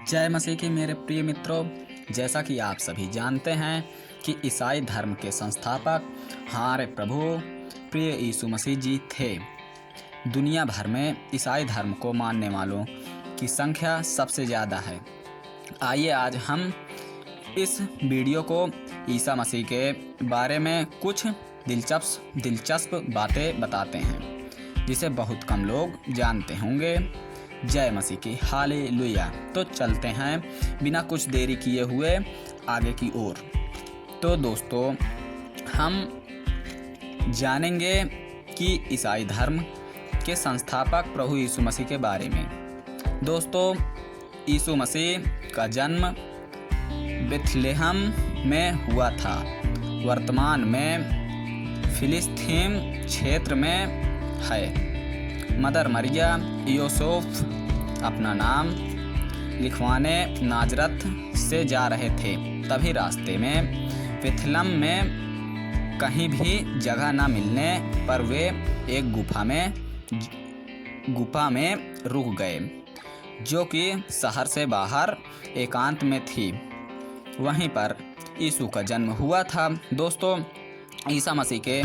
जय मसीह की मेरे प्रिय मित्रों, जैसा कि आप सभी जानते हैं कि ईसाई धर्म के संस्थापक हमारे प्रभु प्रिय यीशु मसीह जी थे। दुनिया भर में ईसाई धर्म को मानने वालों की संख्या सबसे ज़्यादा है। आइए आज हम इस वीडियो को ईसा मसीह के बारे में कुछ दिलचस्प बातें बताते हैं जिसे बहुत कम लोग जानते होंगे। जय मसीह की हालेलुया। तो चलते हैं बिना कुछ देरी किए हुए आगे की ओर। तो दोस्तों, हम जानेंगे कि ईसाई धर्म के संस्थापक प्रभु यीशु मसीह के बारे में। दोस्तों, यीशु मसीह का जन्म बेथलेहम में हुआ था। वर्तमान में फिलिस्तीन क्षेत्र में है। मदर मरिया यूसुफ अपना नाम लिखवाने नाजरत से जा रहे थे। तभी रास्ते में बेथलेहम में कहीं भी जगह न मिलने पर वे एक गुफा में रुक गए, जो कि शहर से बाहर एकांत में थी। वहीं पर यीशु का जन्म हुआ था। दोस्तों, ईसा मसीह के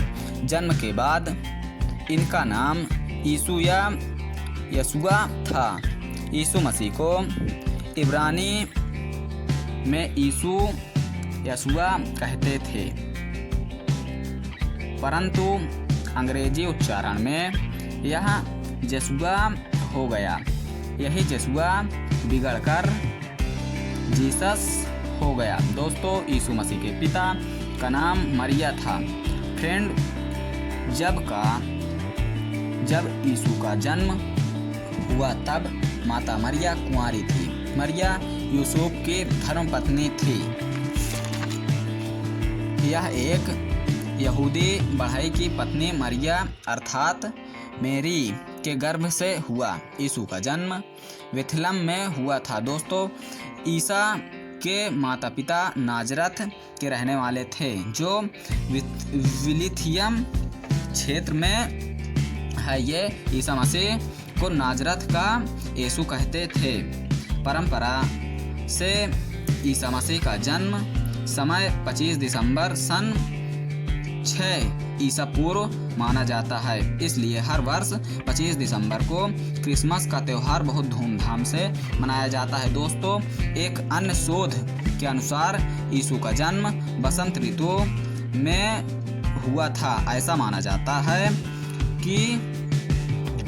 जन्म के बाद इनका नाम यीशु या यशुआ था। यीशु मसीह को इब्रानी में यीशु यशुआ कहते थे, परंतु अंग्रेजी उच्चारण में यह यशुआ हो गया। यही यशुआ बिगड़कर जीसस हो गया। दोस्तों, यीशु मसीह के पिता का नाम मरिया था। फ्रेंड, जब यीशु का जन्म हुआ तब माता मरिया कुंवारी थी। मरिया यूसुफ की धर्मपत्नी थी। यह एक यहूदी बढ़ई की पत्नी मरिया अर्थात मेरी के गर्भ से हुआ। यीशु का जन्म बेथलेहम में हुआ था। दोस्तों, ईसा के माता पिता नाजरत के रहने वाले थे, जो फिलिस्तीन क्षेत्र में है। ये ईसा मसीह को नाजरत का यीशु कहते थे। परंपरा से ईसा मसीह का जन्म समय 25 दिसंबर सन 6 ईसा पूर्व माना जाता है। इसलिए हर वर्ष 25 दिसंबर को क्रिसमस का त्यौहार बहुत धूमधाम से मनाया जाता है। दोस्तों, एक अन्य शोध के अनुसार यीशु का जन्म बसंत ऋतु में हुआ था। ऐसा माना जाता है कि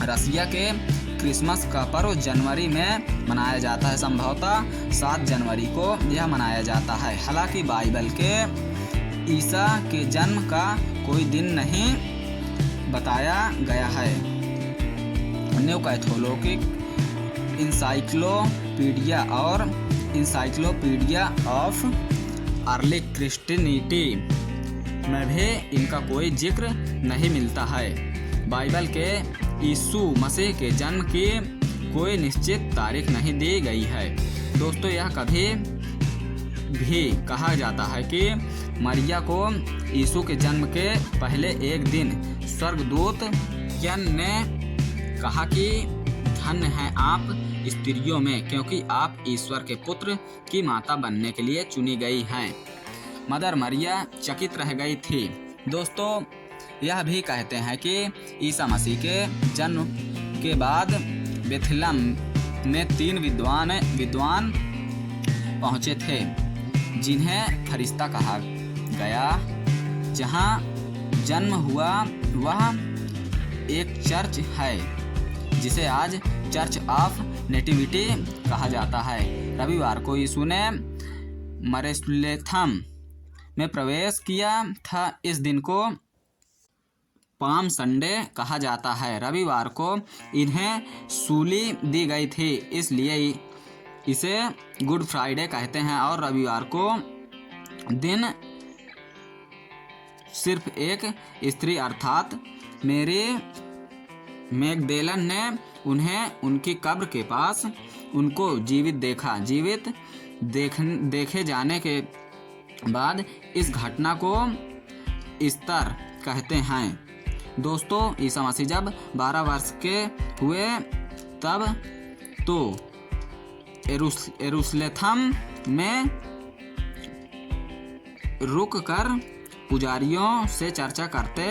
रसिया के क्रिसमस का पर्व जनवरी में मनाया जाता है। संभवतः 7 जनवरी को यह मनाया जाता है। हालांकि बाइबल के ईसा के जन्म का कोई दिन नहीं बताया गया है। न्यू कैथोलिक इंसाइक्लोपीडिया और इंसाइक्लोपीडिया ऑफ अर्ली क्रिश्चियनिटी में भी इनका कोई जिक्र नहीं मिलता है। बाइबल के यीशु मसीह के जन्म की कोई निश्चित तारीख नहीं दी गई है। दोस्तों, यह कभी भी कहा जाता है कि मरिया को यीशु के जन्म के पहले एक दिन स्वर्गदूत ने कहा कि धन्य हैं आप स्त्रियों में, क्योंकि आप ईश्वर के पुत्र की माता बनने के लिए चुनी गई हैं। मदर मरिया चकित रह गई थी। दोस्तों, यह भी कहते हैं कि ईसा मसीह के जन्म के बाद बेथलेहम में 3 विद्वान पहुँचे थे, जिन्हें फरिश्ता कहा गया। जहाँ जन्म हुआ वह एक चर्च है, जिसे आज चर्च ऑफ नेटिविटी कहा जाता है। रविवार को यीशु ने बेथलेहम में प्रवेश किया था। इस दिन को पाम संडे कहा जाता है। रविवार को इन्हें सूली दी गई थी, इसलिए इसे गुड फ्राइडे कहते हैं। और रविवार को दिन सिर्फ एक स्त्री अर्थात मेरी मैगदलेन ने उन्हें उनकी कब्र के पास उनको जीवित देखा। जीवित देखे जाने के बाद इस घटना को ईस्टर कहते हैं। दोस्तों, ईसा मसीह जब 12 वर्ष के हुए तब तो यरूशलेम में रुक कर पुजारियों से चर्चा करते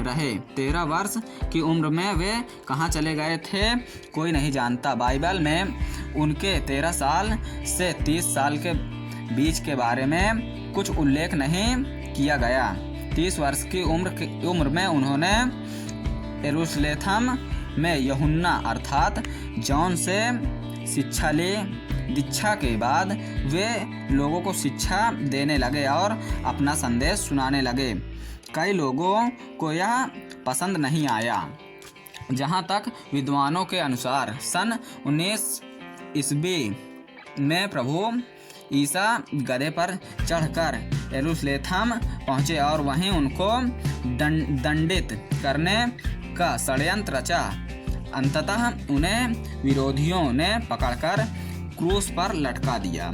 रहे। 13 वर्ष की उम्र में वे कहाँ चले गए थे कोई नहीं जानता। बाइबल में उनके 13 साल से 30 साल के बीच के बारे में कुछ उल्लेख नहीं किया गया। 30 वर्ष की उम्र में उन्होंने यरूशलेम में यूहन्ना अर्थात जॉन से शिक्षा ली। दीक्षा के बाद वे लोगों को शिक्षा देने लगे और अपना संदेश सुनाने लगे। कई लोगों को यह पसंद नहीं आया। जहाँ तक विद्वानों के अनुसार सन 19 ईस्वी में प्रभु ईसा गधे पर चढ़कर यरूशलेम पहुँचे और वहीं उनको दंडित करने का षड्यंत्र रचा। अंततः उन्हें विरोधियों ने पकड़कर क्रूस पर लटका दिया।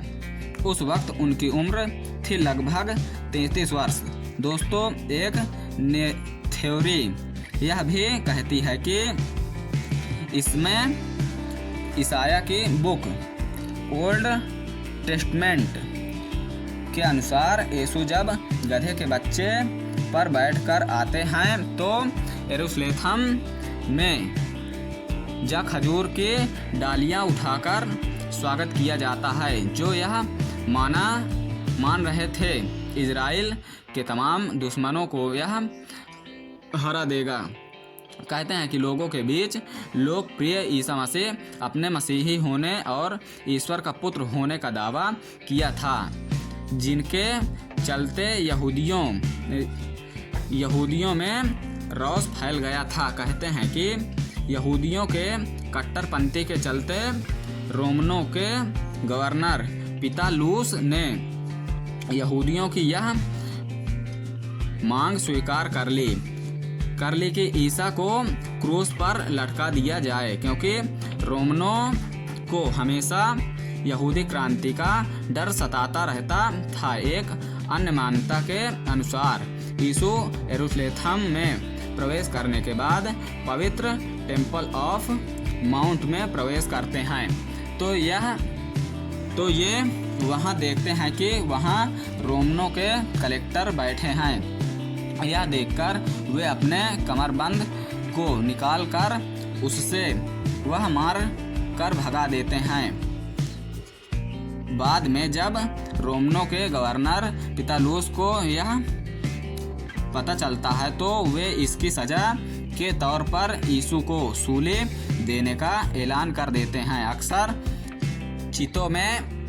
उस वक्त उनकी उम्र थी लगभग 33 वर्ष। दोस्तों, एक थ्योरी यह भी कहती है कि इसमें ईसाया की बुक ओल्ड टेस्टमेंट के अनुसार यीशु जब गधे के बच्चे पर बैठकर आते हैं तो यरूशलेम में जा खजूर की डालियां उठाकर स्वागत किया जाता है, जो यह मान रहे थे इजराइल के तमाम दुश्मनों को यह हरा देगा। कहते हैं कि लोगों के बीच लोकप्रिय ईसा मसीह अपने मसीही होने और ईश्वर का पुत्र होने का दावा किया था, जिनके चलते यहूदियों में रोष फैल गया था। कहते हैं कि यहूदियों के कट्टरपंथी के चलते रोमनों के गवर्नर पितालूस ने यहूदियों की यह मांग स्वीकार कर ली कि ईसा को क्रूस पर लटका दिया जाए, क्योंकि रोमनों को हमेशा यहूदी क्रांति का डर सताता रहता था। एक अन्य मान्यता के अनुसार यीशु यरूशलेम में प्रवेश करने के बाद पवित्र टेम्पल ऑफ माउंट में प्रवेश करते हैं। तो ये वहाँ देखते हैं कि वहाँ रोमनों के कलेक्टर बैठे हैं। यह देखकर वे अपने कमरबंद को निकालकर उससे वह मार कर भगा देते हैं। बाद में जब रोमनों के गवर्नर पितालूस को यह पता चलता है तो वे इसकी सजा के तौर पर यीशु को सूली देने का ऐलान कर देते हैं। अक्सर चितों में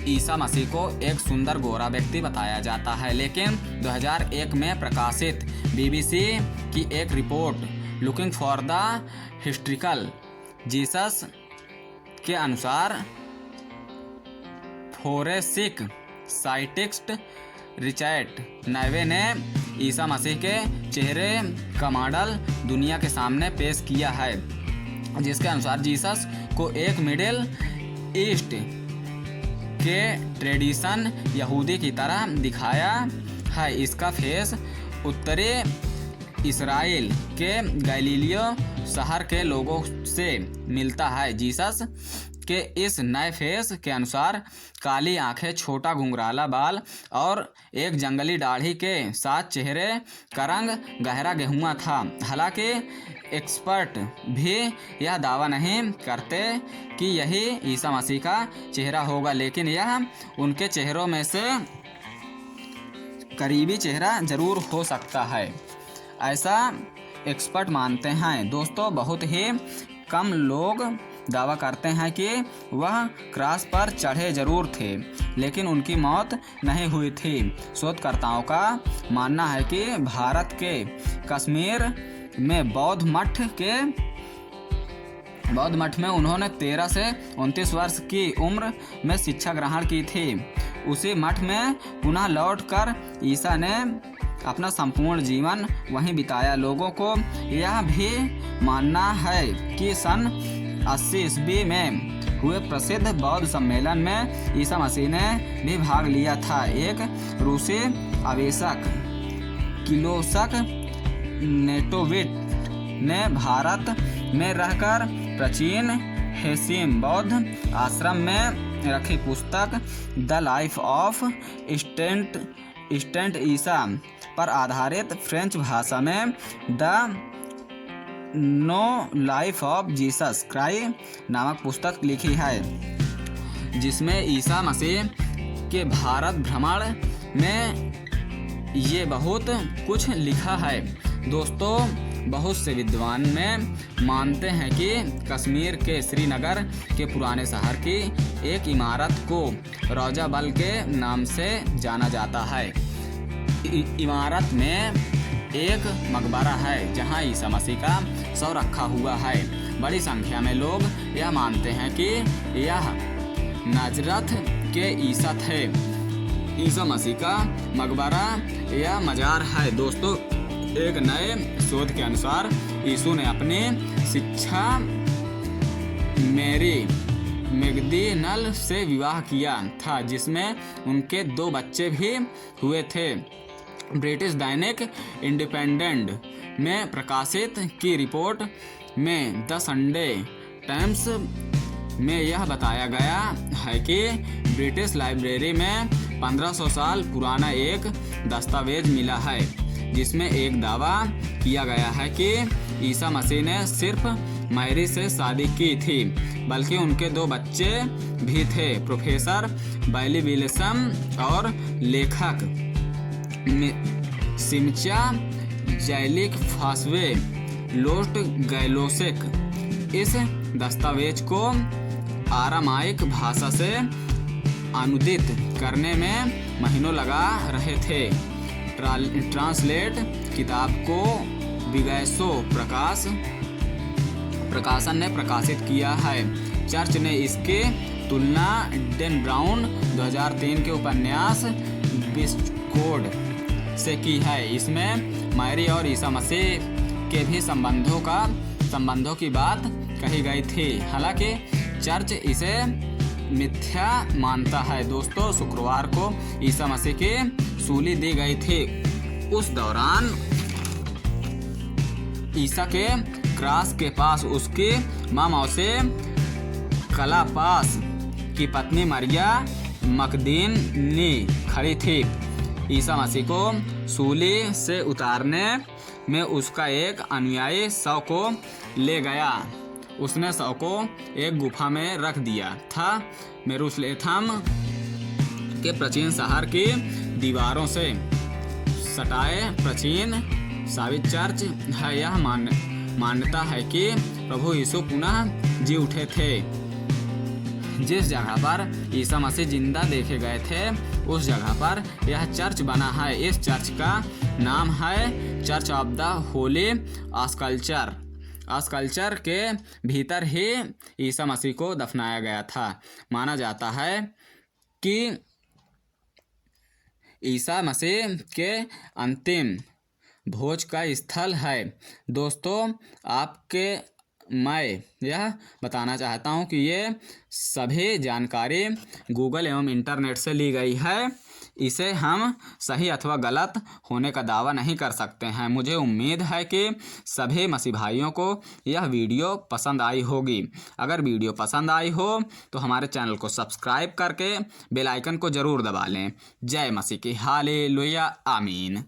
ईसा मसीह को एक सुंदर गोरा व्यक्ति बताया जाता है, लेकिन 2001 में प्रकाशित BBC की एक report looking for the historical Jesus के अनुसार फोरेंसिक साइंटिस्ट रिचर्ड नैवे ने ईसा मसीह के चेहरे का मॉडल दुनिया के सामने पेश किया है, जिसके अनुसार जीसस को एक मिडिल ईस्ट के ट्रेडिशन यहूदी की तरह दिखाया है। इसका फेस उत्तरी इस्राएल के गलीलियो शहर के लोगों से मिलता है। जीसस के इस नए फेस के अनुसार काली आंखें, छोटा घुंघराला बाल और एक जंगली दाढ़ी के साथ चेहरे का रंग गहरा गेहुआ था। हालांकि एक्सपर्ट भी यह दावा नहीं करते कि यही ईसा मसीह का चेहरा होगा, लेकिन यह उनके चेहरों में से करीबी चेहरा जरूर हो सकता है, ऐसा एक्सपर्ट मानते हैं। दोस्तों, बहुत ही कम लोग दावा करते हैं कि वह क्रॉस पर चढ़े जरूर थे, लेकिन उनकी मौत नहीं हुई थी। शोधकर्ताओं का मानना है कि भारत के कश्मीर में बौद्ध मठ में उन्होंने 13 से 29 वर्ष की उम्र में शिक्षा ग्रहण की थी। उसी मठ में पुनः लौटकर ईसा ने अपना संपूर्ण जीवन वहीं बिताया। लोगों को यह भी मानना है कि सन 80 ईस्वी में हुए प्रसिद्ध बौद्ध सम्मेलन में ईसा मसीह ने भी भाग लिया था। एक रूसी आवेशक किलोसक नेटोविट ने भारत में रहकर प्राचीन हेसियन बौद्ध आश्रम में रखी पुस्तक द लाइफ ऑफ सेंट ईसा पर आधारित फ्रेंच भाषा में the no life of Jesus Christ नामक पुस्तक लिखी है, जिसमें ईसा मसीह के भारत भ्रमण में ये बहुत कुछ लिखा है। दोस्तों, बहुत से विद्वान में मानते हैं कि कश्मीर के श्रीनगर के पुराने शहर की एक इमारत को रौजा बल के नाम से जाना जाता है। इमारत में एक मकबरा है जहां ईसा मसीह का शव रखा हुआ है। बड़ी संख्या में लोग यह मानते हैं कि यह नाजरत के ईसा थे। ईसा मसीह का मकबरा या मजार है। दोस्तों, एक नए शोध के अनुसार यीशु ने अपनी शिक्षा मैरी मैगदलीन से विवाह किया था, जिसमें उनके 2 बच्चे भी हुए थे। ब्रिटिश दैनिक इंडिपेंडेंट में प्रकाशित की रिपोर्ट में द संडे टाइम्स में यह बताया गया है कि ब्रिटिश लाइब्रेरी में 1500 साल पुराना एक दस्तावेज मिला है, जिसमें एक दावा किया गया है कि ईसा मसीह ने सिर्फ मैरी से शादी की थी, बल्कि उनके 2 बच्चे भी थे। प्रोफेसर बैली विल्सन और लेखक सिमचा जैलिक फासवे लोस्ट गैलोसेक इस दस्तावेज को आरामाइक भाषा से अनुदित करने में महीनों लगा रहे थे। ट्रांसलेट किताब को विगैसो प्रकाशन ने प्रकाशित किया है। चर्च ने इसकी तुलना डेन ब्राउन 2003 के उपन्यास बिस्कोड से की है। इसमें मैरी और ईसा मसीह के भी संबंधों की बात कही गई थी, हालांकि चर्च इसे मिथ्या मानता है। दोस्तों, शुक्रवार को ईसा मसीह की सूली दी गई थी। उस दौरान ईसा के क्रॉस के पास उसकी माँ मौसे कलापास की पत्नी मरिया मकदीनी खड़ी थी। ईसा मसीह को सूली से उतारने में उसका एक अनुयायी शव को ले गया। उसने शव को एक गुफा में रख दिया था। यरूशलेम के प्राचीन शहर की दीवारों से सटाए प्राचीन साबित चर्च है। यह मान्यता है कि प्रभु यीशु पुनः जी उठे थे। जिस जगह पर ईसा मसीह जिंदा देखे गए थे, उस जगह पर यह चर्च बना है। इस चर्च का नाम है church of the Holi sculpture. Sculpture के भीतर ही ईसा मसीह को दफनाया गया था। माना जाता है कि ईसा मसीह के अंतिम भोज का स्थल है। दोस्तों, मैं यह बताना चाहता हूँ कि ये सभी जानकारी गूगल एवं इंटरनेट से ली गई है। इसे हम सही अथवा गलत होने का दावा नहीं कर सकते हैं। मुझे उम्मीद है कि सभी मसीह भाइयों को यह वीडियो पसंद आई होगी। अगर वीडियो पसंद आई हो तो हमारे चैनल को सब्सक्राइब करके बेल आइकन को ज़रूर दबा लें। जय मसीह की हालेलुया, आमीन।